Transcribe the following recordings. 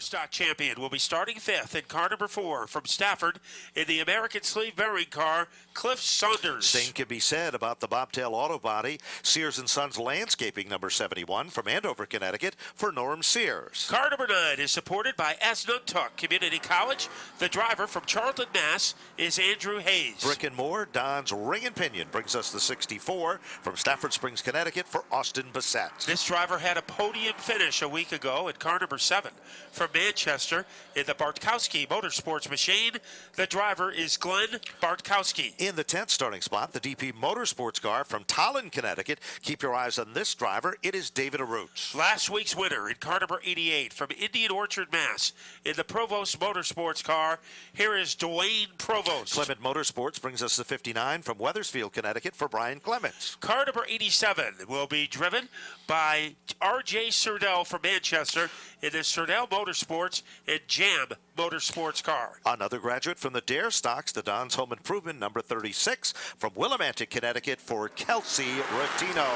Stock champion will be starting fifth in car number 4 from Stafford in the American Sleeve Bearing car, Cliff Saunders. Same can be said about the Bobtail Auto Body, Sears & Sons Landscaping number 71 from Andover, Connecticut for Norm Sears. Car number 9 is supported by Asnuntuck Community College. The driver from Charlton, Mass. is Andrew Hayes. Brick and More, Don's Ring and Pinion brings us the 64 from Stafford Springs, Connecticut for Austin Bassett. This driver had a podium finish a week ago in car number 7 from Manchester in the Bartkowski Motorsports machine. The driver is Glenn Bartkowski. In the 10th starting spot, the DP Motorsports car from Tallinn, Connecticut. Keep your eyes on this driver. It is David Arutz. Last week's winner in car number 88 from Indian Orchard, Mass. in the Provost Motorsports car. Here is Dwayne Provost. Clement Motorsports brings us the 59 from Wethersfield, Connecticut for Brian Clements. Car number 87 will be driven by R.J. Surdell from Manchester in the Surdell Motorsports and Jam Motorsports car. Another graduate from the Dare Stocks, the Don's Home Improvement, number 36, from Willimantic, Connecticut for Kelsey Rattino.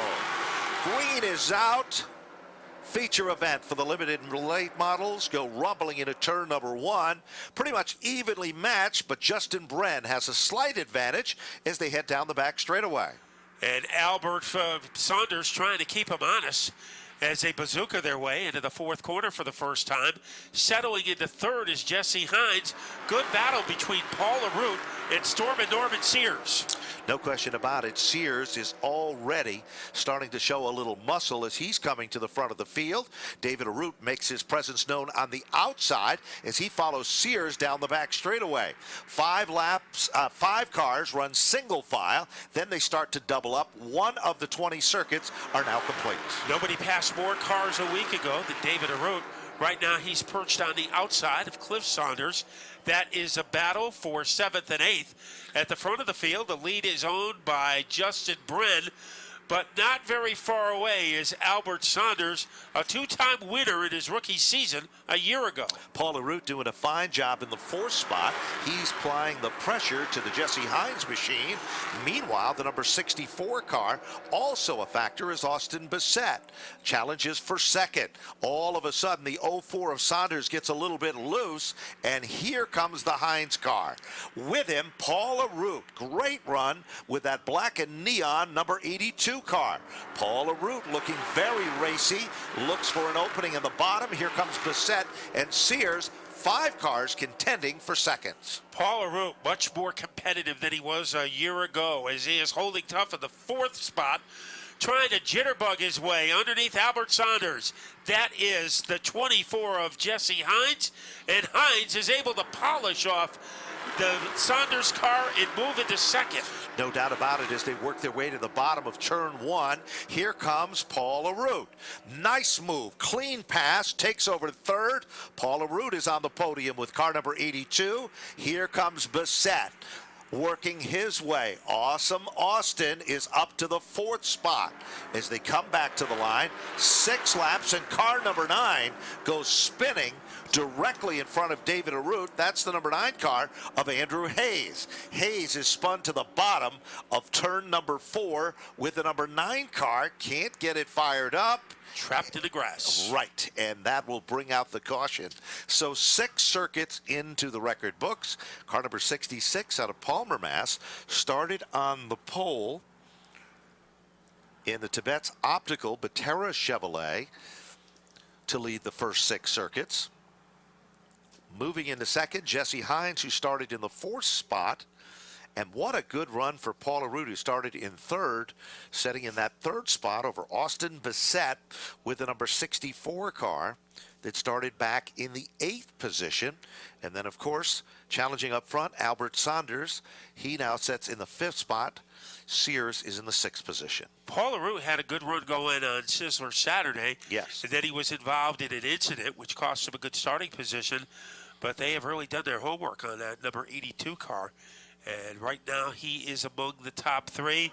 Green is out. Feature event for the limited and late models go rumbling into turn number 1. Pretty much evenly matched, but Justin Bren has a slight advantage as they head down the back straightaway. And Albert Saunders trying to keep him honest as they bazooka their way into the 4th corner for the first time. Settling into 3rd is Jesse Hines. Good battle between Paul Arute and Storm and Norman Sears. No question about it. Sears is already starting to show a little muscle as he's coming to the front of the field. David Arute makes his presence known on the outside as he follows Sears down the back straightaway. 5 cars run single file. Then they start to double up. One of the 20 circuits are now complete. Nobody passed more cars a week ago than David Arute. Right now he's perched on the outside of Cliff Saunders. That is a battle for 7th and 8th. At the front of the field, the lead is owned by Justin Bren, but not very far away is Albert Saunders, a 2-time winner in his rookie season a year ago. Paul Arute doing a fine job in the 4th spot. He's applying the pressure to the Jesse Hines machine. Meanwhile, the number 64 car, also a factor, is Austin Bassett. Challenges for 2nd. All of a sudden, the 04 of Saunders gets a little bit loose, and here comes the Hines car. With him, Paul Arute. Great run with that black and neon number 82 car. Paul Arute looking very racy, looks for an opening in the bottom. Here comes Bassett and Sears. 5 cars contending for seconds. Paul Arute much more competitive than he was a year ago as he is holding tough in the 4th spot, trying to jitterbug his way underneath Albert Saunders. That is the 24 of Jesse Hines, and Hines is able to polish off the Saunders car and move into 2nd. No doubt about it as they work their way to the bottom of turn 1. Here comes Paul Arute. Nice move, clean pass, takes over 3rd. Paul Arute is on the podium with car number 82. Here comes Bassett, working his way. Awesome Austin is up to the 4th spot as they come back to the line. 6 laps, and car number 9 goes spinning directly in front of David Arute. That's the number 9 car of Andrew Hayes. Hayes is spun to the bottom of turn number 4 with the number 9 car. Can't get it fired up. Trapped in the grass. Right, and that will bring out the caution. So 6 circuits into the record books. Car number 66 out of Palmer, Mass. started on the pole in the Tibet's Optical Batera Chevrolet to lead the first 6 circuits. Moving into 2nd, Jesse Hines, who started in the 4th spot. And what a good run for Paul Arute, who started in 3rd, setting in that 3rd spot over Austin Bassett with the number 64 car that started back in the 8th position. And then, of course, challenging up front, Albert Saunders. He now sets in the 5th spot. Sears is in the 6th position. Paul Arute had a good run going on Sizzler Saturday. Yes. And then he was involved in an incident which cost him a good starting position. But they have really done their homework on that number 82 car. And right now he is among the top 3.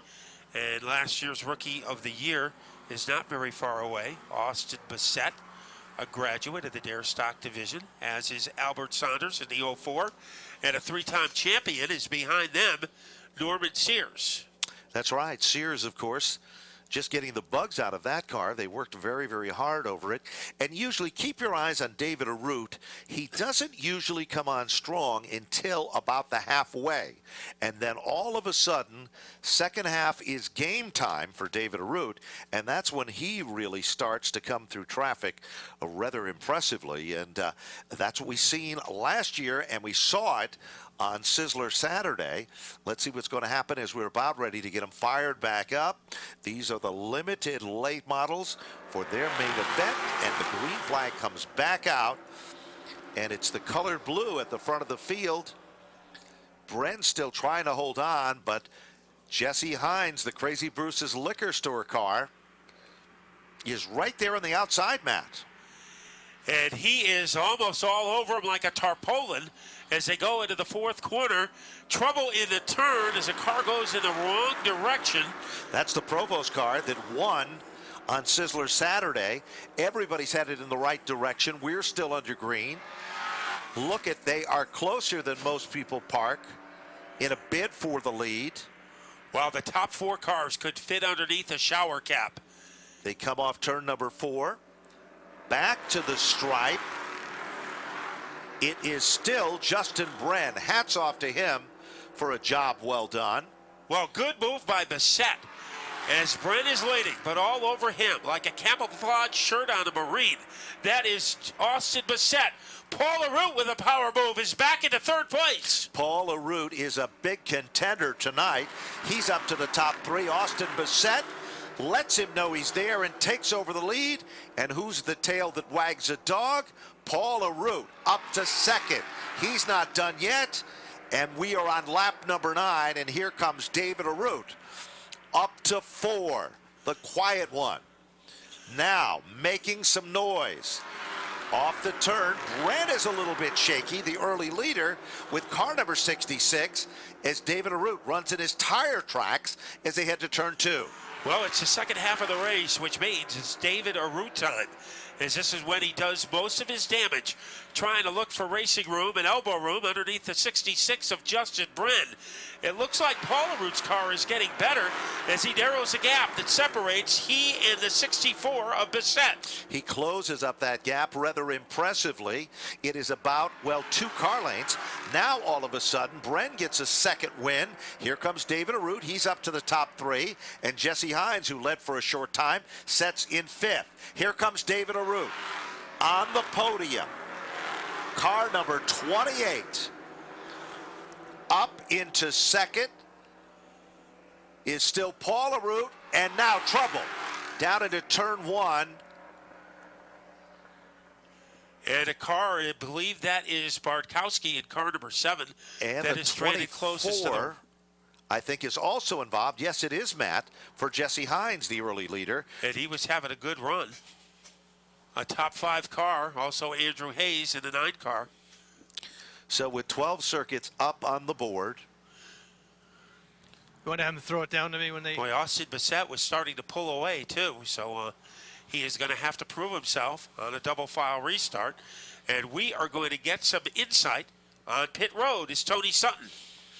And last year's Rookie of the Year is not very far away. Austin Bassett, a graduate of the Dare Stock Division, as is Albert Saunders in the 04. And a 3-time champion is behind them, Norman Sears. That's right. Sears, of course, just getting the bugs out of that car. They worked very, very hard over it. And usually keep your eyes on David Arute. He doesn't usually come on strong until about the halfway. And then all of a sudden, second half is game time for David Arute. And that's when he really starts to come through traffic rather impressively. And that's what we seen last year, and we saw it on Sizzler Saturday. Let's see what's going to happen as we're about ready to get them fired back up. These are the limited late models for their main event, and the green flag comes back out, and it's the colored blue at the front of the field. Brenn's still trying to hold on, but Jesse Hines, the Crazy Bruce's liquor store car, is right there on the outside, Matt. And he is almost all over him like a tarpaulin as they go into the fourth corner. Trouble in the turn as the car goes in the wrong direction. That's the Provost car that won on Sizzler Saturday. Everybody's headed in the right direction. We're still under green. Look at, they are closer than most people park in a bid for the lead. While the top four cars could fit underneath a shower cap. They come off turn number 4. Back to the stripe. It is still Justin Brenn. Hats off to him for a job well done. Well, good move by Bassett as Brenn is leading, but all over him like a camouflage shirt on a Marine. That is Austin Bassett. Paul Arute with a power move is back into third place. Paul Arute is a big contender tonight. He's up to the top 3. Austin Bassett lets him know he's there and takes over the lead. And who's the tail that wags a dog? Paul Arute up to second. He's not done yet. And we are on lap number 9. And here comes David Arute up to 4. The quiet one. Now making some noise. Off the turn, Brenn is a little bit shaky, the early leader, with car number 66, as David Arute runs in his tire tracks as they head to turn 2. Well, it's the second half of the race, which means it's David Arute time, as this is when he does most of his damage, trying to look for racing room and elbow room underneath the 66 of Justin Brenn. It looks like Paul Arute's car is getting better as he narrows a gap that separates he and the 64 of Bassett. He closes up that gap rather impressively. It is about, well, 2 car lengths. Now, all of a sudden, Brenn gets a second win. Here comes David Arute. He's up to the top 3. And Jesse Hines, who led for a short time, sets in 5th. Here comes David Arute on the podium. Car number 28. Up into second is still Paul Arute, and now trouble down into turn 1. And a car, I believe that is Bartkowski in car number 7. And that the is stranded closest to them. I think is also involved. Yes, it is, Matt, for Jesse Hines, the early leader. And he was having a good run. A top 5 car, also Andrew Hayes in the 9 car. So with 12 circuits up on the board. You want to have them throw it down to me when they... Boy, Austin Bassett was starting to pull away, too. So he is going to have to prove himself on a double file restart. And we are going to get some insight on pit road. Is Tony Sutton.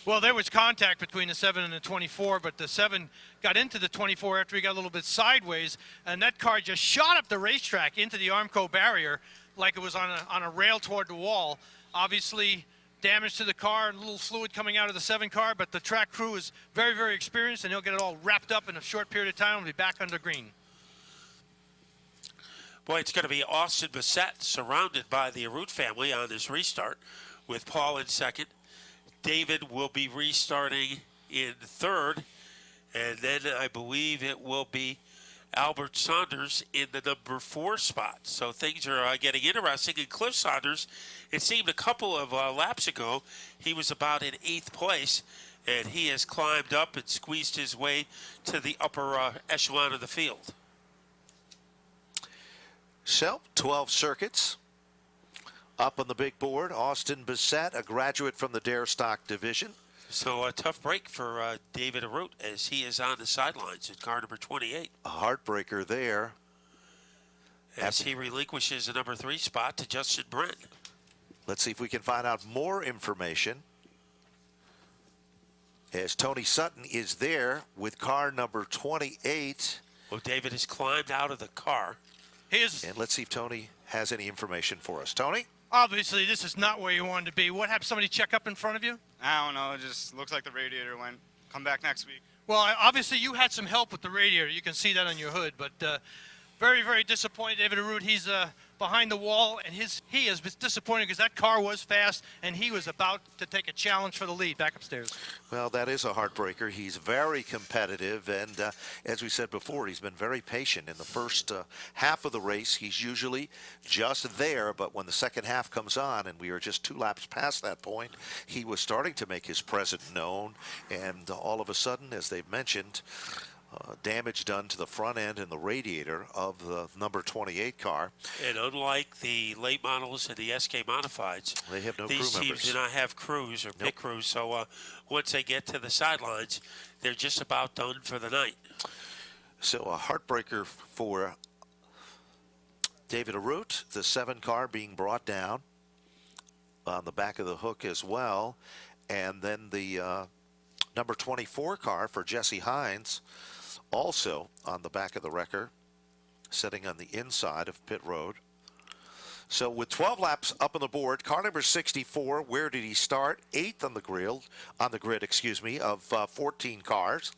Well, there was contact between the 7 and the 24, but the 7 got into the 24 after he got a little bit sideways, and that car just shot up the racetrack into the Armco barrier like it was on a rail toward the wall. Obviously, damage to the car, a little fluid coming out of the 7 car, but the track crew is very, very experienced, and he'll get it all wrapped up in a short period of time and be back under green. Boy, it's going to be Austin Bassett surrounded by the Arute family on this restart with Paul in second. David will be restarting in third, and then I believe it will be Albert Saunders in the number 4 spot. So things are getting interesting. And Cliff Saunders, it seemed a couple of laps ago, he was about in 8th place, and he has climbed up and squeezed his way to the upper echelon of the field. So 12 circuits up on the big board. Austin Bassett, a graduate from the Dare Stock division. So a tough break for David Arute as he is on the sidelines in car number 28. A heartbreaker there. As he relinquishes the number 3 spot to Justin Brenn. Let's see if we can find out more information. As Tony Sutton is there with car number 28. Well, David has climbed out of the car. He is And let's see if Tony has any information for us. Tony? obviously this is not where you wanted to be. What happened? Somebody check up in front of you? I don't know. It just looks like the radiator went. Come back next week. Well, obviously you had some help with the radiator. You can see that on your hood, but very, very disappointed. David Arute, he's behind the wall, and he is disappointed because that car was fast, and he was about to take a challenge for the lead. Back upstairs. Well, that is a heartbreaker. He's very competitive, and as we said before, he's been very patient. In the first half of the race, he's usually just there, but when the second half comes on, and we are just 2 laps past that point, he was starting to make his presence known, and all of a sudden, as they've mentioned, damage done to the front end and the radiator of the number 28 car. And unlike the late models and the SK Modifieds, They have no these crew teams members. do not have crews or pit crews. So once they get to the sidelines, they're just about done for the night. So a heartbreaker for David Arute, the 7 car being brought down on the back of the hook as well. And then the number 24 car for Jesse Hines, also on the back of the wrecker, sitting on the inside of pit road. So with 12 laps up on the board, car number 64, where did he start? 8th on the grid, of 14 cars.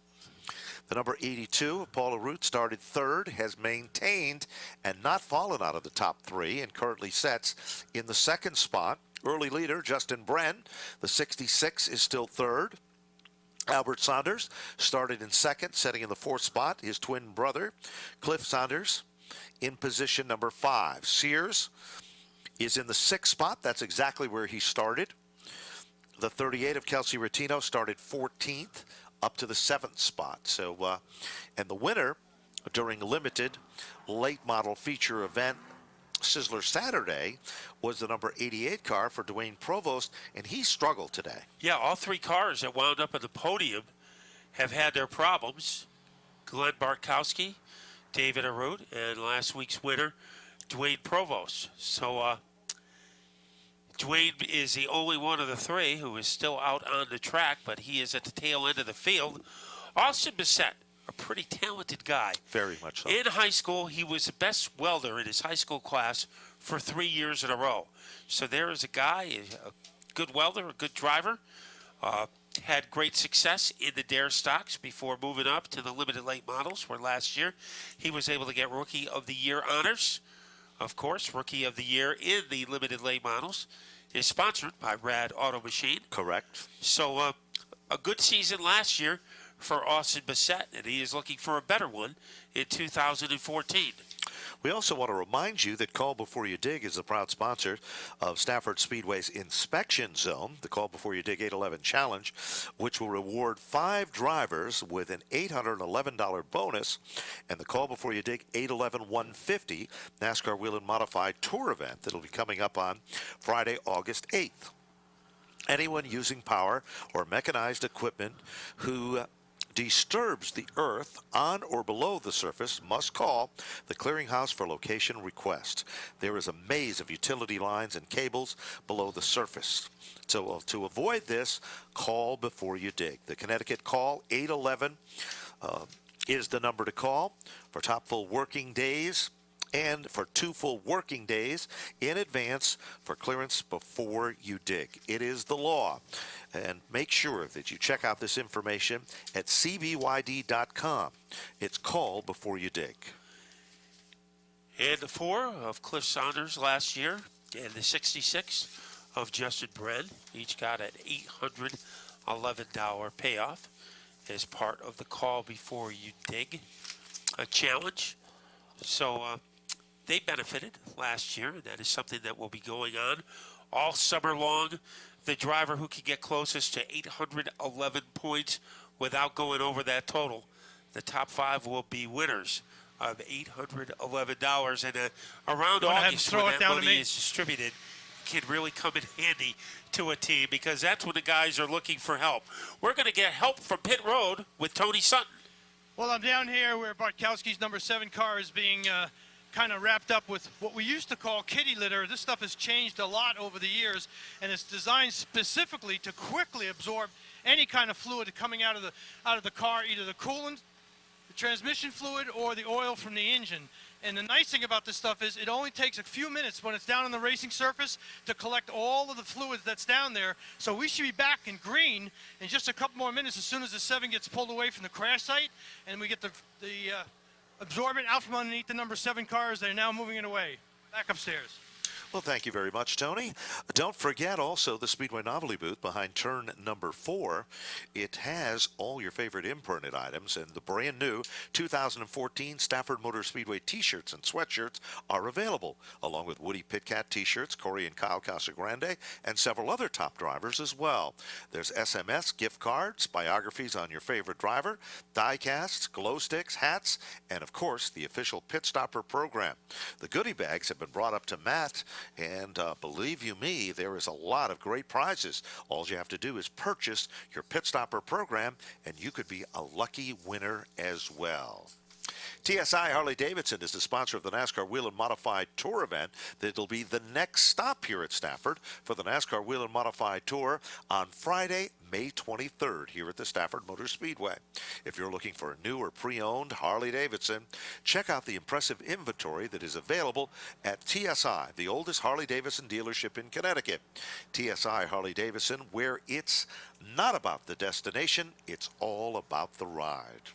The number 82, Paul Arute, started 3rd, has maintained and not fallen out of the top 3, and currently sets in the 2nd spot. Early leader, Justin Bren, the 66, is still 3rd. Albert Saunders started in 2nd, setting in the 4th spot. His twin brother, Cliff Saunders, in position number 5. Sears is in the 6th spot. That's exactly where he started. The 38 of Kelsey Rattino started 14th, up to the 7th spot. So, and the winner during limited late model feature event Sizzler Saturday was the number 88 car for Dwayne Provost, and he struggled today. Yeah, all 3 cars that wound up at the podium have had their problems. Glenn Bartkowski, David Arute, and last week's winner, Dwayne Provost. So Dwayne is the only one of the 3 who is still out on the track, but he is at the tail end of the field. Austin Bissett, a pretty talented guy. Very much so. In high school, he was the best welder in his high school class for 3 years in a row. So there is a guy, a good welder, a good driver, had great success in the Dare stocks before moving up to the limited late models, where last year he was able to get Rookie of the Year honors. Of course, Rookie of the Year in the limited late models is sponsored by Rad Auto Machine. Correct. So a good season last year for Austin Bissett, and he is looking for a better one in 2014. We also want to remind you that Call Before You Dig is the proud sponsor of Stafford Speedway's Inspection Zone, the Call Before You Dig 811 Challenge, which will reward 5 drivers with an $811 bonus, and the Call Before You Dig 811 150 NASCAR Wheel and Modified Tour event that will be coming up on Friday, August 8th. Anyone using power or mechanized equipment who disturbs the earth on or below the surface must call the clearinghouse for location request. There is a maze of utility lines and cables below the surface. So to avoid this, call before you dig. The Connecticut Call 811 is the number to call for top full working days and for 2 full working days in advance for clearance before you dig. It is the law. And make sure that you check out this information at cbyd.com. It's Call Before You Dig. And the 4 of Cliff Saunders last year, and the 66 of Justin Bren, each got an $811 payoff as part of the Call Before You Dig challenge. So they benefited last year, and that is something that will be going on all summer long. The driver who can get closest to 811 points without going over that total, the top 5 will be winners of $811. And around August, when that money is distributed, can really come in handy to a team, because that's when the guys are looking for help. We're going to get help from pit road with Tony Sutton. Well, I'm down here where Bartkowski's number 7 car is being kind of wrapped up with what we used to call kitty litter. This stuff has changed a lot over the years, and it's designed specifically to quickly absorb any kind of fluid coming out of the car, either the coolant, transmission fluid or the oil from the engine. And the nice thing about this stuff is it only takes a few minutes when it's down on the racing surface to collect all of the fluids that's down there. So we should be back in green in just a couple more minutes as soon as the 7 gets pulled away from the crash site, and we get the absorbent out from underneath the number 7 cars. They're now moving it away. Back upstairs. Well, thank you very much, Tony. Don't forget also the Speedway Novelty booth behind turn number 4. It has all your favorite impermanent items, and the brand new 2014 Stafford Motor Speedway t-shirts and sweatshirts are available, along with Woody Pitcat t-shirts, Corey and Kyle Casagrande, and several other top drivers as well. There's SMS, gift cards, biographies on your favorite driver, die-casts, glow sticks, hats, and of course the official Pit Stopper program. The goodie bags have been brought up to Matt, and believe you me, there is a lot of great prizes. All you have to do is purchase your Pit Stopper program, and you could be a lucky winner as well. TSI Harley-Davidson is the sponsor of the NASCAR Wheel and Modified Tour event. That'll be the next stop here at Stafford for the NASCAR Wheel and Modified Tour on Friday, May 23rd here at the Stafford Motor Speedway. If you're looking for a new or pre-owned Harley-Davidson, check out the impressive inventory that is available at TSI, the oldest Harley-Davidson dealership in Connecticut. TSI Harley-Davidson, where it's not about the destination, it's all about the ride.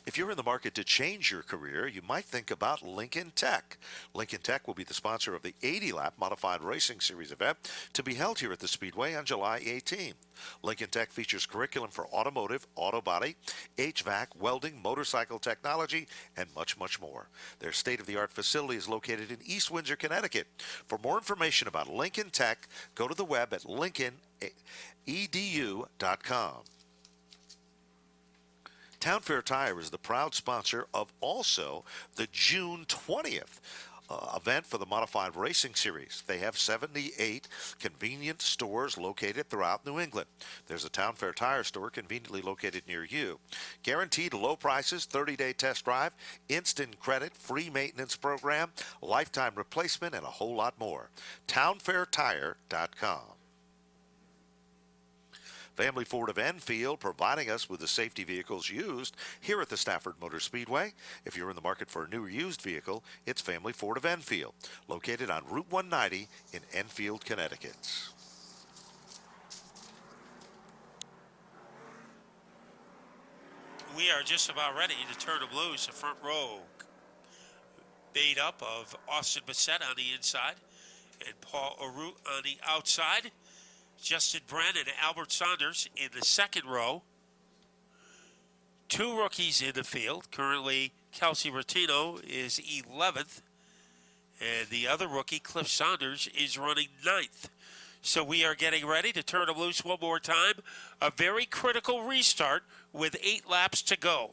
If you're in the market to change your career, you might think about Lincoln Tech. Lincoln Tech will be the sponsor of the 80-lap Modified Racing Series event to be held here at the Speedway on July 18th. Lincoln Tech features curriculum for automotive, auto body, HVAC, welding, motorcycle technology, and much, much more. Their state-of-the-art facility is located in East Windsor, Connecticut. For more information about Lincoln Tech, go to the web at lincolnedu.com. Town Fair Tire is the proud sponsor of also the June 20th event for the Modified Racing Series. They have 78 convenient stores located throughout New England. There's a Town Fair Tire store conveniently located near you. Guaranteed low prices, 30-day test drive, instant credit, free maintenance program, lifetime replacement, and a whole lot more. TownFairTire.com. Family Ford of Enfield, providing us with the safety vehicles used here at the Stafford Motor Speedway. If you're in the market for a new or used vehicle, it's Family Ford of Enfield, located on Route 190 in Enfield, Connecticut. We are just about ready to turn them loose. The front row made up of Austin Bassett on the inside and Paul Arute on the outside. Justin Brennan and Albert Saunders in the second row. 2 rookies in the field. Currently, Kelsey Rotino is 11th. And the other rookie, Cliff Saunders, is running 9th. So we are getting ready to turn them loose one more time. A very critical restart with 8 laps to go.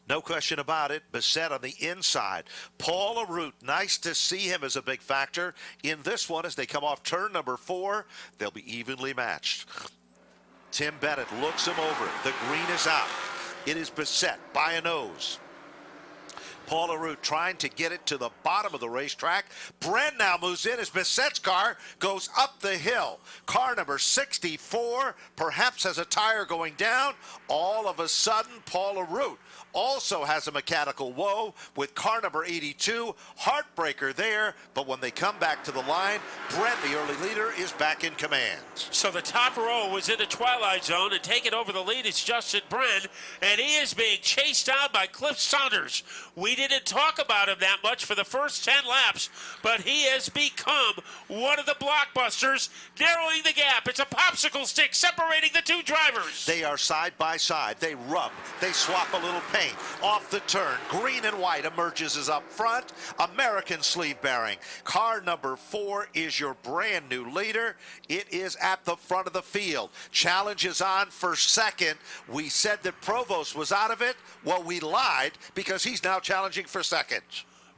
No question about it. Bassett on the inside. Paul Arute, nice to see him as a big factor in this one as they come off turn number 4. They'll be evenly matched. Tim Bennett looks him over. The green is out. It is Bassett by a nose. Paul Arute trying to get it to the bottom of the racetrack. Bren now moves in as Bassett's car goes up the hill. Car number 64 perhaps has a tire going down. All of a sudden, Paul Arute also has a mechanical woe with car number 82. Heartbreaker there, but when they come back to the line, Brent, the early leader, is back in command. So the top row was in the twilight zone, and taking over the lead is Justin Bren, and he is being chased down by Cliff Saunders. We didn't talk about him that much for the first 10 laps, but he has become one of the blockbusters, narrowing the gap. It's a popsicle stick separating the 2 drivers. They are side by side. They rub. They swap a little paint. Off the turn, green and white emerges as up front. American sleeve bearing. Car number 4 is your brand new leader. It is at the front of the field. Challenge is on for second. We said that Provost was out of it. Well, we lied because he's now challenging for second.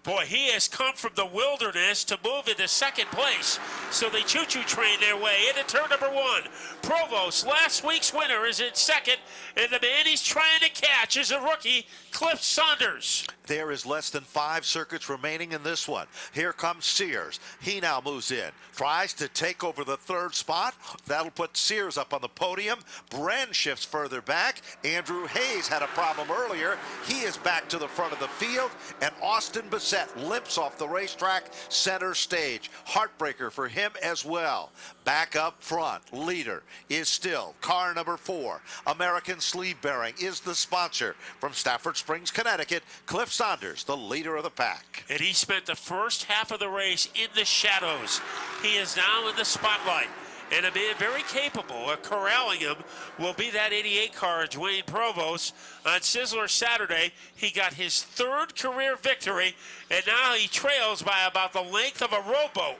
Boy, he has come from the wilderness to move into second place. So they choo-choo train their way into turn number 1. Provost, last week's winner, is in second, and the man he's trying to catch is a rookie, Cliff Saunders. There is less than 5 circuits remaining in this one. Here comes Sears. He now moves in, tries to take over the 3rd spot. That'll put Sears up on the podium. Bren shifts further back. Andrew Hayes had a problem earlier. He is back to the front of the field, and Austin Bassett limps off the racetrack center stage. Heartbreaker for him as well. Back up front, leader is still car number 4. American Sleeve Bearing is the sponsor from Stafford Springs, Connecticut. Cliff Saunders, the leader of the pack. And he spent the first half of the race in the shadows. He is now in the spotlight. And a man very capable of corralling him will be that 88 car, Dwayne Provost. On Sizzler Saturday, he got his 3rd career victory, and now he trails by about the length of a rowboat.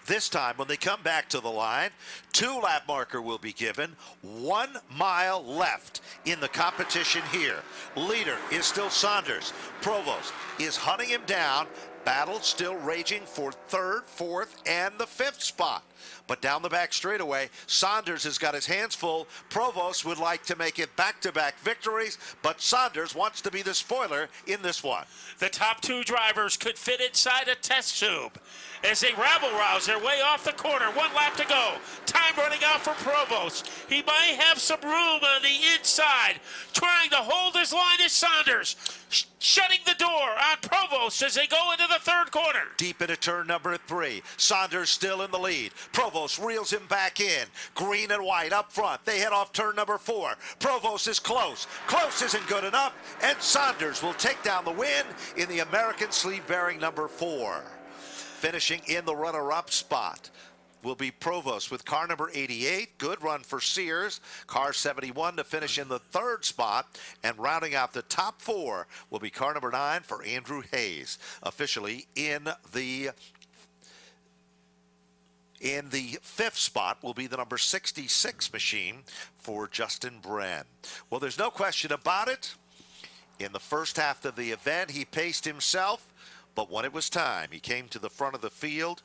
This time, when they come back to the line, 2-lap marker will be given. 1 mile left in the competition here. Leader is still Saunders. Provost is hunting him down. Battle still raging for 3rd, 4th, and the 5th spot. But down the back straightaway, Saunders has got his hands full. Provost would like to make it back-to-back victories, but Saunders wants to be the spoiler in this one. The top 2 drivers could fit inside a test tube as they rabble-rouse their way off the corner. 1 lap to go. Time running out for Provost. He might have some room on the inside. Trying to hold his line is Saunders. Shutting the door on Provost as they go into the 3rd corner. Deep into turn number 3. Saunders still in the lead. Provost reels him back in. Green and white up front. They head off turn number 4. Provost is close. Close isn't good enough, and Saunders will take down the win in the American Sleeve Bearing number 4. Finishing in the runner-up spot will be Provost with car number 88. Good run for Sears. Car 71 to finish in the 3rd spot. And rounding out the top 4 will be car number 9 for Andrew Hayes. Officially in the 5th spot will be the number 66 machine for Justin Bren. Well, there's no question about it. In the first half of the event, he paced himself. But when it was time, he came to the front of the field.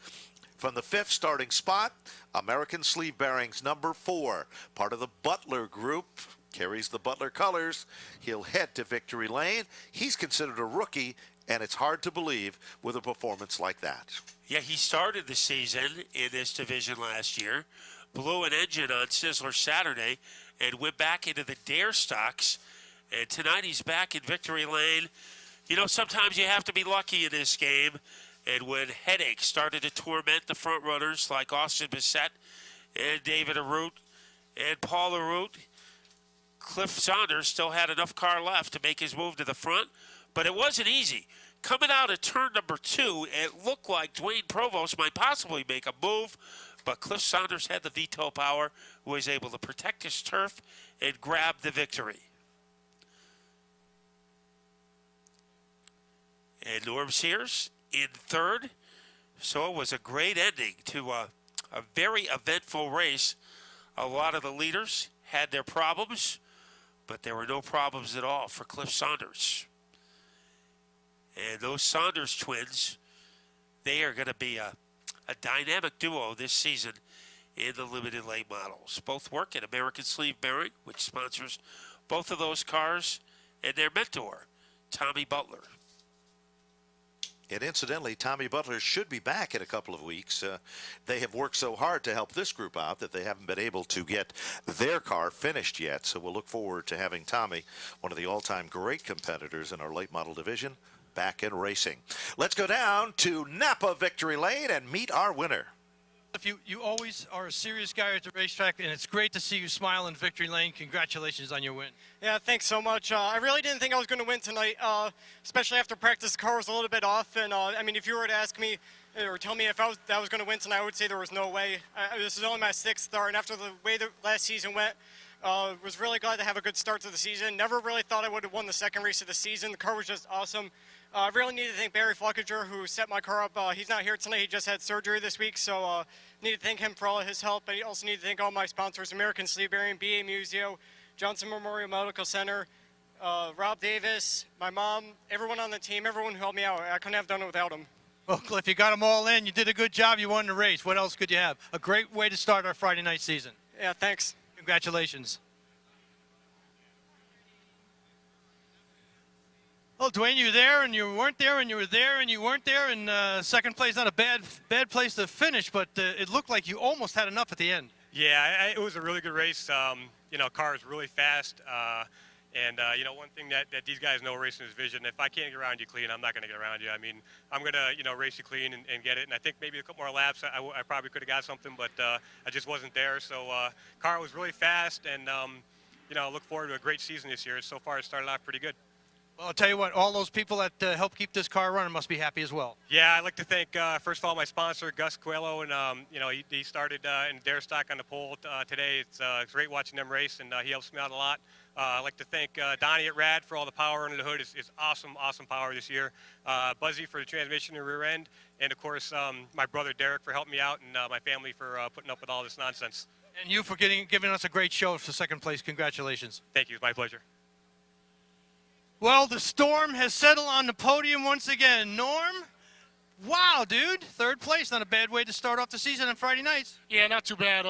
From the 5th starting spot, American Sleeve Bearings number 4, part of the Butler group, carries the Butler colors. He'll head to victory lane. He's considered a rookie, and it's hard to believe with a performance like that. Yeah, he started the season in this division last year, blew an engine on Sizzler Saturday, and went back into the Dare stocks. And tonight he's back in victory lane. You know, sometimes you have to be lucky in this game. And when headaches started to torment the front runners like Austin Bassett and David Arute and Paul Arute, Cliff Saunders still had enough car left to make his move to the front. But it wasn't easy. Coming out of turn number 2, it looked like Dwayne Provost might possibly make a move. But Cliff Saunders had the veto power, who was able to protect his turf and grab the victory. And Norm Sears in 3rd. So it was a great ending to a very eventful race. A lot of the leaders had their problems, but there were no problems at all for Cliff Saunders. And those Saunders twins, they are going to be a dynamic duo this season in the limited late models. Both work at American Sleeve Bearing, which sponsors both of those cars, and their mentor, Tommy Butler. And incidentally, Tommy Butler should be back in a couple of weeks. They have worked so hard to help this group out that they haven't been able to get their car finished yet. So we'll look forward to having Tommy, one of the all-time great competitors in our late model division, back in racing. Let's go down to Napa Victory Lane and meet our winner. If you always are a serious guy at the racetrack, and it's great to see you smile in victory lane. Congratulations on your win. Yeah, thanks so much. I really didn't think I was going to win tonight, especially after practice. The car was a little bit off, and I mean, if you were to ask me or tell me if I was going to win tonight, I would say there was no way. This is only my 6th start, and after the way the last season went, was really glad to have a good start to the season. Never really thought I would have won the 2nd race of the season. The car was just awesome. I really need to thank Barry Fluckiger, who set my car up. He's not here tonight. He just had surgery this week, so need to thank him for all of his help. And I also need to thank all my sponsors, American Sleeve Bearing, BA Museo, Johnson Memorial Medical Center, Rob Davis, my mom, everyone on the team, everyone who helped me out. I couldn't have done it without them. Well, Cliff, you got them all in. You did a good job. You won the race. What else could you have? A great way to start our Friday night season. Yeah, thanks. Congratulations. Well, Dwayne, you were there and you weren't there, and you were there and you weren't there, and second place, not a bad place to finish, but it looked like you almost had enough at the end. Yeah, it was a really good race. Car is really fast. One thing that these guys know racing is vision. If I can't get around you clean, I'm not going to get around you. I mean, I'm going to, race you clean and get it. And I think maybe a couple more laps, I probably could have got something, but I just wasn't there. So car was really fast, and, I look forward to a great season this year. So far, it started off pretty good. Well, I'll tell you what, all those people that help keep this car running must be happy as well. Yeah, I'd like to thank, first of all, my sponsor, Gus Coelho, and, he started in Dare Stock on the pole today. It's great watching them race, and he helps me out a lot. I'd like to thank Donnie at Rad for all the power under the hood. It's awesome power this year. Buzzy for the transmission and rear end, and, of course, my brother Derek for helping me out, and my family for putting up with all this nonsense. And you for giving us a great show for second place. Congratulations. Thank you. It's my pleasure. Well, the storm has settled on the podium once again. Norm, wow, dude. Third place, not a bad way to start off the season on Friday nights. Yeah, not too bad.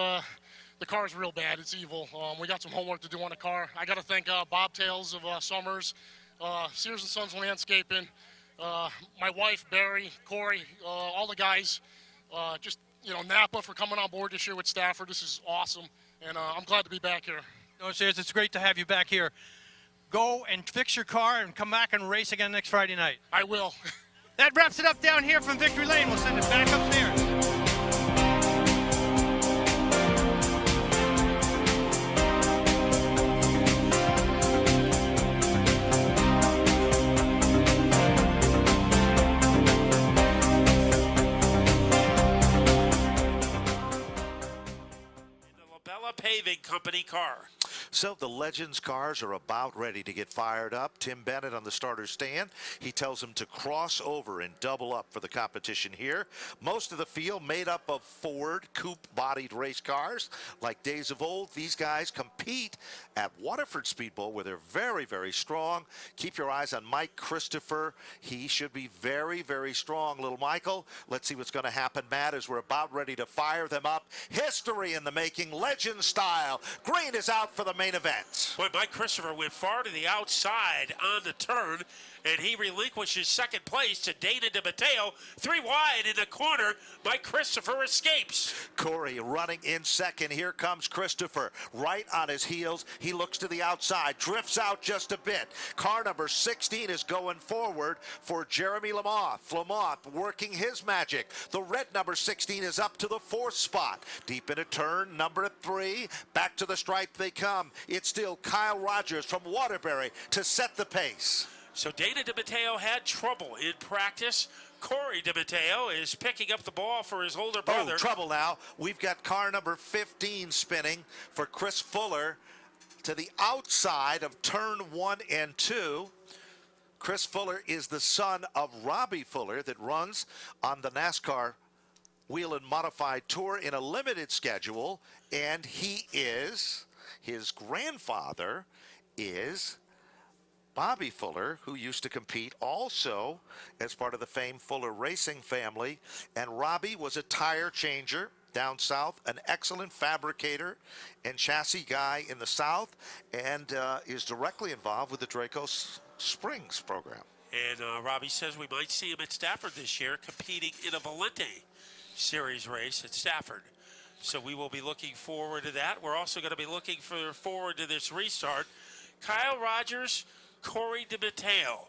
The car's real bad. It's evil. We got some homework to do on the car. I got to thank Bobtails of Summers, Sears & Sons Landscaping, my wife, Barry, Corey, all the guys, Napa for coming on board this year with Stafford. This is awesome, and I'm glad to be back here. No, Sears, it's great to have you back here. Go and fix your car and come back and race again next Friday night. I will. That wraps it up down here from Victory Lane. We'll send it back upstairs. Paving Company car. So the Legends cars are about ready to get fired up. Tim Bennett on the starter stand. He tells them to cross over and double up for the competition here. Most of the field made up of Ford coupe-bodied race cars. Like days of old, these guys compete at Waterford Speed Bowl where they're very, very strong. Keep your eyes on Mike Christopher. He should be very, very strong. Little Michael, let's see what's going to happen, Matt, as we're about ready to fire them up. History in the making, Legend style. Green is out for the main event. Boy, Mike Christopher went far to the outside on the turn, and he relinquishes second place to Dana DiMatteo. 3 wide in the corner. Mike Christopher escapes. Corey running in second. Here comes Christopher. Right on his heels. He looks to the outside. Drifts out just a bit. Car number 16 is going forward for Jeremy Lamoth. Lamoth working his magic. The red number 16 is up to the 4th spot. Deep in a turn, number 3. Back to the stripe they come. It's still Kyle Rogers from Waterbury to set the pace. So Dana DiMatteo had trouble in practice. Corey DiMatteo is picking up the ball for his older brother. Oh, trouble now. We've got car number 15 spinning for Chris Fuller to the outside of turn 1 and 2. Chris Fuller is the son of Robbie Fuller that runs on the NASCAR Wheel and Modified Tour in a limited schedule, and his grandfather is Bobby Fuller, who used to compete also as part of the famed Fuller Racing family. And Robbie was a tire changer down south, an excellent fabricator and chassis guy in the south, and is directly involved with the Draco Springs program. And Robbie says we might see him at Stafford this year competing in a Valente Series race at Stafford. So we will be looking forward to that. We're also going to be looking forward to this restart. Kyle Rogers, Corey DiMatteo.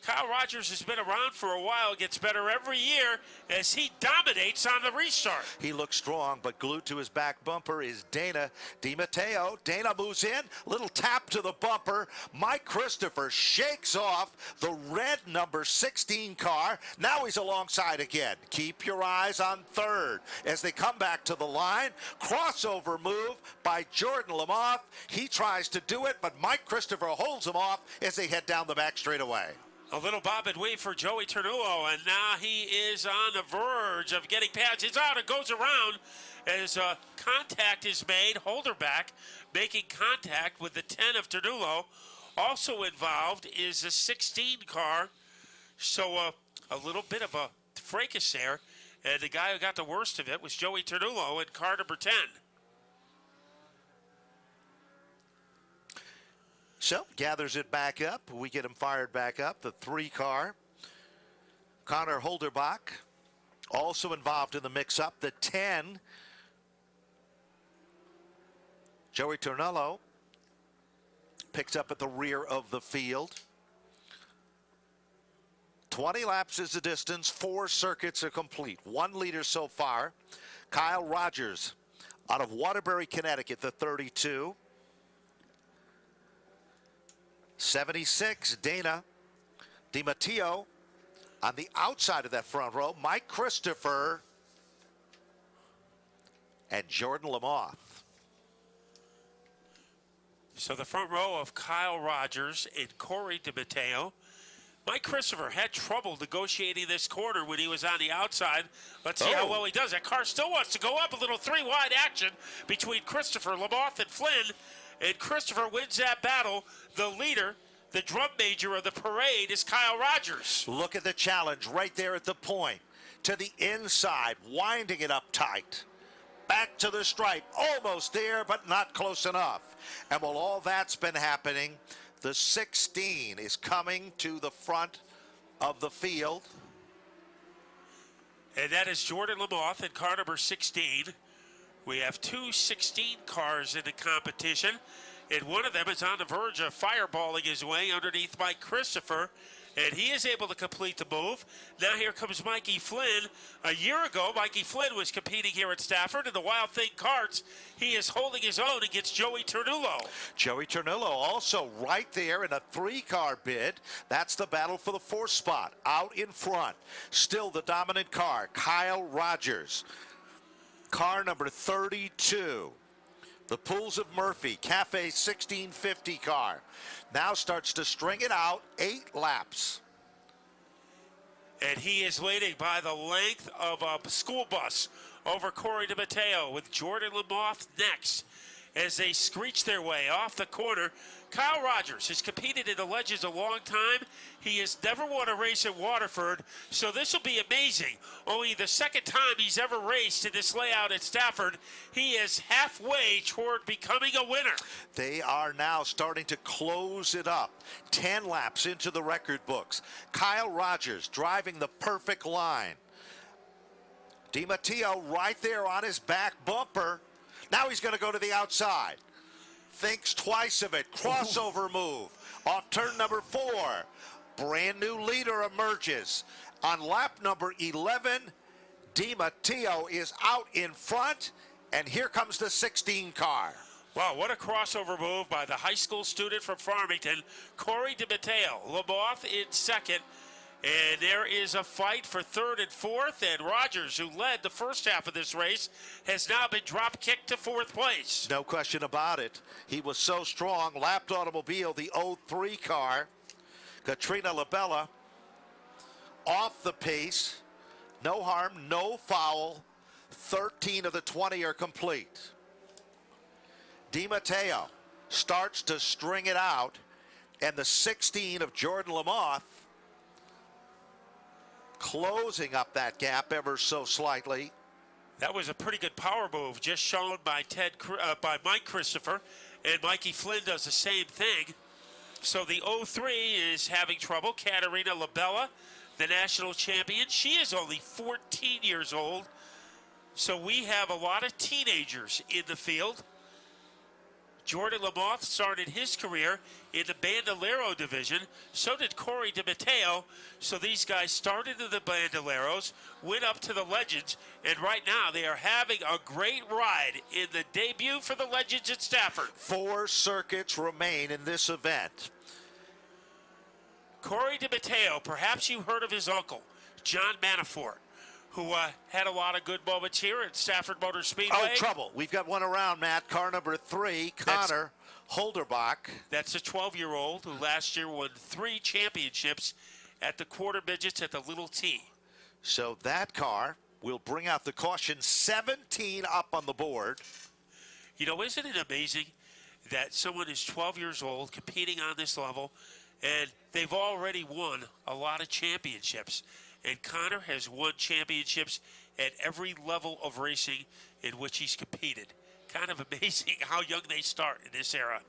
Kyle Rogers has been around for a while, gets better every year as he dominates on the restart. He looks strong, but glued to his back bumper is Dana DiMatteo. Dana moves in, little tap to the bumper. Mike Christopher shakes off the red number 16 car. Now he's alongside again. Keep your eyes on third as they come back to the line. Crossover move by Jordan Lamoth. He tries to do it, but Mike Christopher holds him off as they head down the back straightaway. A little bob and weave for Joey Ternullo, and now he is on the verge of getting past. It's out, it goes around as contact is made. Holderback making contact with the 10 of Ternullo. Also involved is a 16 car, so a little bit of a fracas there. And the guy who got the worst of it was Joey Ternullo in car number 10. So, gathers it back up. We get him fired back up. The 3 car. Connor Holderbach also involved in the mix-up. The 10. Joey Ternullo picks up at the rear of the field. 20 laps is the distance. 4 circuits are complete. 1 leader so far. Kyle Rogers out of Waterbury, Connecticut, the 32. 76, Dana DiMatteo on the outside of that front row. Mike Christopher and Jordan Lamoth. So the front row of Kyle Rogers and Corey DiMatteo. Mike Christopher had trouble negotiating this corner when he was on the outside. Let's see how well he does. That car still wants to go up. A little 3-wide action between Christopher, Lamoth, and Flynn. And Christopher wins that battle. The leader, the drum major of the parade, is Kyle Rogers. Look at the challenge right there at the point. To the inside, winding it up tight. Back to the stripe. Almost there, but not close enough. And while all that's been happening, the 16 is coming to the front of the field. And that is Jordan Lamoth in car number 16. We have 2 16 cars in the competition, and one of them is on the verge of fireballing his way underneath Mike Christopher, and he is able to complete the move. Now here comes Mikey Flynn. A year ago, Mikey Flynn was competing here at Stafford in the Wild Thing Karts. He is holding his own against Joey Ternullo. Joey Ternullo also right there in a 3-car bid. That's the battle for the 4th spot. Out in front, still the dominant car, Kyle Rogers. Car number 32. The Pools of Murphy Cafe 1650 car now starts to string it out. 8 laps. And he is leading by the length of a school bus over Corey DiMatteo with Jordan Lamoth next as they screech their way off the corner. Kyle Rogers has competed in the Legends a long time. He has never won a race at Waterford, so this will be amazing. Only the second time he's ever raced in this layout at Stafford. He is halfway toward becoming a winner. They are now starting to close it up. 10 laps into the record books. Kyle Rogers driving the perfect line. DiMatteo right there on his back bumper. Now he's going to go to the outside. Thinks twice of it. Crossover move off turn number 4. Brand new leader emerges. On lap number 11, DiMatteo is out in front, and here comes the 16 car. Wow, what a crossover move by the high school student from Farmington, Corey DiMatteo. Lamoth in second. And there is a fight for 3rd and 4th, and Rogers, who led the first half of this race, has now been drop-kicked to 4th place. No question about it. He was so strong. Lapped automobile, the 03 car. Katrina Labella off the pace. No harm, no foul. 13 of the 20 are complete. DiMatteo starts to string it out, and the 16 of Jordan Lamoth closing up that gap ever so slightly. That was a pretty good power move just shown by by Mike Christopher, and Mikey Flynn does the same thing. So the 03 is having trouble. Katerina Labella, the national champion. She is only 14 years old. So we have a lot of teenagers in the field. Jordan Lamoth started his career in the Bandolero division. So did Corey DiMatteo. So these guys started in the Bandoleros, went up to the Legends, and right now they are having a great ride in the debut for the Legends at Stafford. 4 circuits remain in this event. Corey DiMatteo, perhaps you heard of his uncle, John Manafort, who had a lot of good moments here at Stafford Motor Speedway. Oh, trouble. We've got one around, Matt. Car number 3, Connor Holderbach. That's a 12-year-old who last year won 3 championships at the quarter midgets at the Little T. So that car will bring out the caution. 17 up on the board. You know, isn't it amazing that someone is 12 years old competing on this level, and they've already won a lot of championships. And Connor has won championships at every level of racing in which he's competed. Kind of amazing how young they start in this era.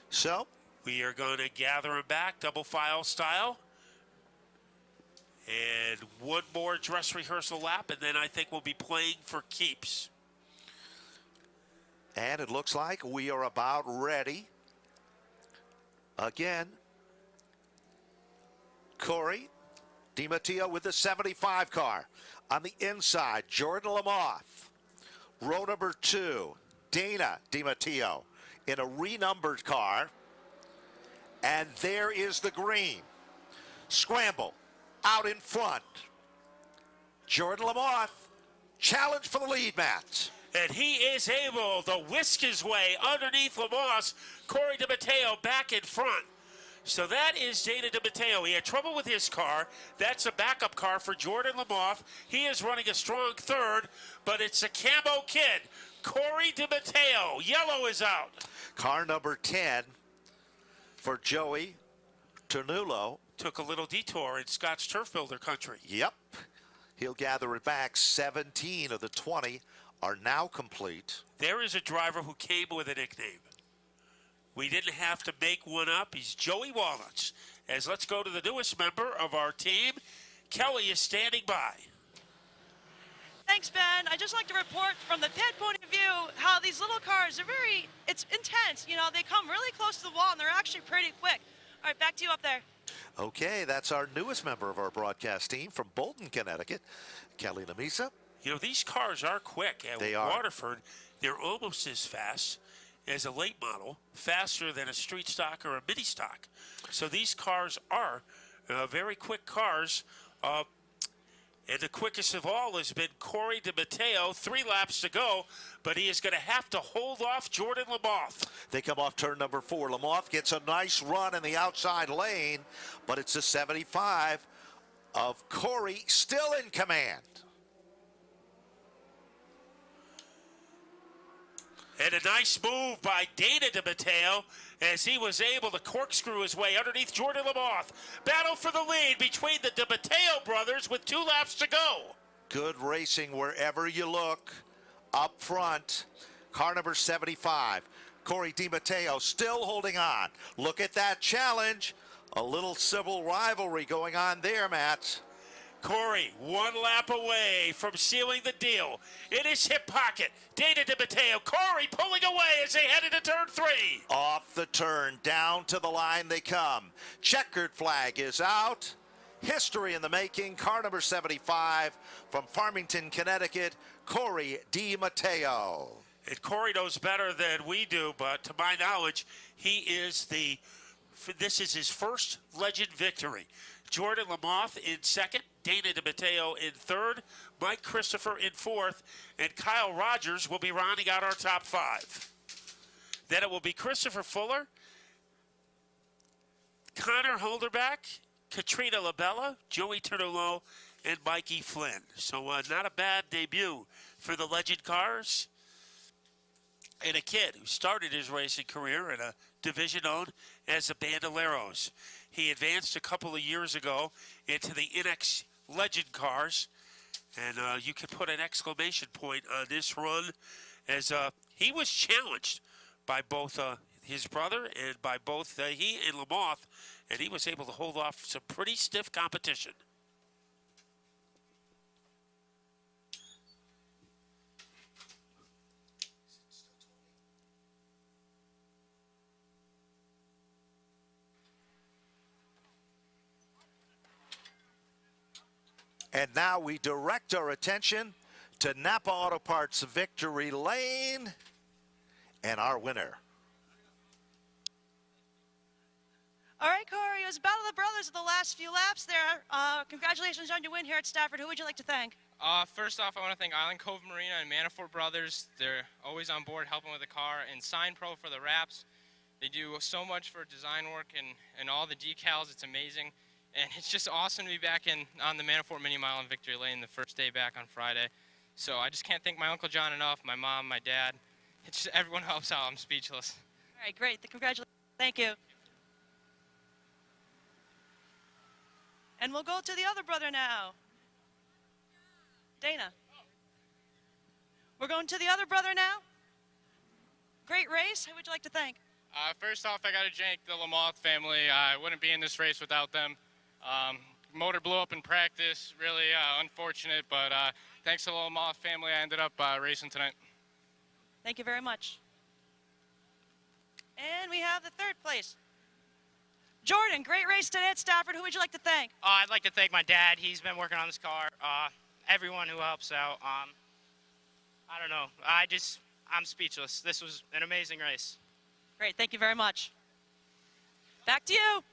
So We are going to gather them back, double file style. And one more dress rehearsal lap, and then I think we'll be playing for keeps. And it looks like we are about ready. Again, Corey DiMatteo with the 75 car. On the inside, Jordan Lamoth. Row number 2, Dana DiMatteo in a renumbered car. And there is the green. Scramble out in front. Jordan Lamoth, challenge for the lead, Matt. And he is able to whisk his way underneath Lamoth. Corey DiMatteo back in front. So that is Dana DiMatteo. He had trouble with his car. That's a backup car for Jordan Lamoth. He is running a strong third, but it's a camo kid. Corey DiMatteo. Yellow is out. Car number 10 for Joey Ternulo. Took a little detour in Scott's Turf Builder country. Yep. He'll gather it back. 17 of the 20 are now complete. There is a driver who came with a nickname. We didn't have to make one up. He's Joey Walnuts. As let's go to the newest member of our team. Kelly is standing by. Thanks, Ben. I'd just like to report from the pit point of view how these little cars are it's intense. You know, they come really close to the wall, and they're actually pretty quick. All right, back to you up there. Okay, that's our newest member of our broadcast team from Bolton, Connecticut, Kelly Lamisa. You know, these cars are quick. At They are. Waterford, they're almost as fast as a late model, faster than a street stock or a mini stock. So these cars are very quick cars. And the quickest of all has been Corey DiMatteo. 3 laps to go, but he is going to have to hold off Jordan Lamoth. They come off turn number 4. Lamoth gets a nice run in the outside lane, but it's a 75 of Corey still in command. And a nice move by Dana DiMatteo as he was able to corkscrew his way underneath Jordan Lamoth. Battle for the lead between the DiMatteo brothers with 2 laps to go. Good racing wherever you look. Up front, car number 75. Corey DiMatteo still holding on. Look at that challenge. A little civil rivalry going on there, Matt. Corey, 1 lap away from sealing the deal. In his hip pocket, Dana DiMatteo. Corey pulling away as they head into turn 3. Off the turn, down to the line they come. Checkered flag is out. History in the making. Car number 75 from Farmington, Connecticut, Corey DiMatteo. And Corey knows better than we do, but to my knowledge, this is his first Legend victory. Jordan Lamoth in second, Dana DiMatteo in third, Mike Christopher in fourth, and Kyle Rogers will be rounding out our top 5. Then it will be Christopher Fuller, Connor Holderback, Katrina Labella, Joey Ternulo, and Mikey Flynn. So not a bad debut for the Legend cars. And a kid who started his racing career in a division known as the Bandoleros. He advanced a couple of years ago into the NX Legend cars, and you can put an exclamation point on this run as he was challenged by both his brother and by both he and Lamoth, and he was able to hold off some pretty stiff competition. And now we direct our attention to Napa Auto Parts Victory Lane and our winner. All right, Corey, it was Battle of the Brothers at the last few laps there. Congratulations on your win here at Stafford. Who would you like to thank? First off, I want to thank Island Cove Marina and Manafort Brothers. They're always on board helping with the car. And Sign Pro for the wraps. They do so much for design work and all the decals. It's amazing. And it's just awesome to be back on the Manafort Mini Mile in Victory Lane the first day back on Friday. So I just can't thank my Uncle John enough, my mom, my dad, it's just, everyone helps out. I'm speechless. All right, great. Congratulations. Thank you. And we'll go to the other brother now. Dana. We're going to the other brother now. Great race. Who would you like to thank? First off, I got to thank the Lamoth family. I wouldn't be in this race without them. Motor blew up in practice. Really unfortunate, but thanks to the Lamoth family, I ended up racing tonight. Thank you very much. And we have the third place. Jordan, great race today at Stafford. Who would you like to thank? I'd like to thank my dad. He's been working on this car. Everyone who helps out. I don't know. I'm speechless. This was an amazing race. Great. Thank you very much. Back to you.